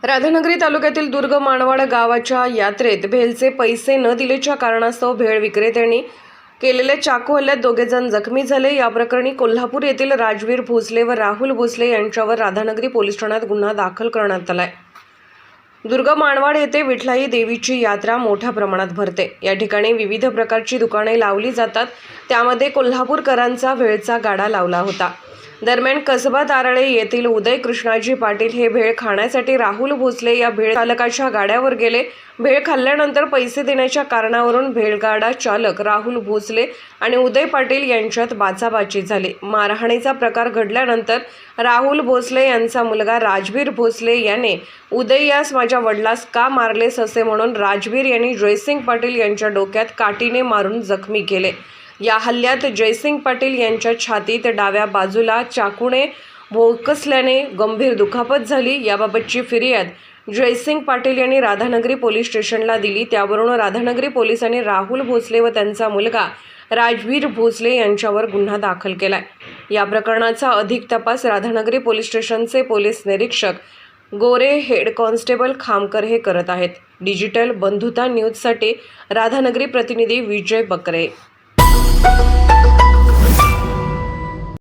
राधानगरी तालुक्यातील दुर्ग मानवाड गावाच्या यात्रेत भेलचे पैसे न दिल्याच्या कारणास्तव भेळ विक्रेत्यांनी केलेल्या चाकू हल्ल्यात दोघेजण जखमी झाले। या प्रकरणी कोल्हापूर येथील राजवीर भोसले व राहुल भोसले यांच्यावर राधानगरी पोलीस ठाण्यात गुन्हा दाखल करण्यात आलाय। दुर्ग मानवाड येथे विठलाई देवीची यात्रा मोठ्या प्रमाणात भरते। या ठिकाणी विविध प्रकारची दुकाने लावली जातात, त्यामध्ये कोल्हापूरकरांचा भेळचा गाडा लावला होता। दरम्यान कसबा तारळे येथील उदय कृष्णाजी पाटील हे भेळ खाण्यासाठी राहुल भोसले या भेळ चालकाच्या गाड्यावर गेले। भेळ खाल्ल्यानंतर पैसे देण्याच्या कारणावरून भेळगाडा चालक राहुल भोसले आणि उदय पाटील यांच्यात बाचाबाची झाली। मारहाणीचा प्रकार घडल्यानंतर राहुल भोसले यांचा मुलगा राजवीर भोसले याने उदय यास माझ्या वडिलास का मारलेस असे म्हणून राजवीर यांनी जयसिंग पाटील यांच्या डोक्यात काठीने मारून जखमी केले। या हल्ल्यात जयसिंग पाटील यांच्या छातीत डाव्या बाजूला चाकूने भोसल्याने गंभीर दुखापत झाली। याबाबतची फिर्याद जयसिंग पाटील यांनी राधानगरी पोलीस स्टेशनला दिली। त्यावरून राधानगरी पोलिसांनी राहुल भोसले व त्यांचा मुलगा राजवीर भोसले यांच्यावर गुन्हा दाखल केलाय। या प्रकरणाचा अधिक तपास राधानगरी पोलीस स्टेशनचे पोलीस निरीक्षक गोरे हेड कॉन्स्टेबल खामकर हे करत आहेत। डिजिटल बंधुता न्यूजसाठी राधानगरी प्रतिनिधी विजय बकरे।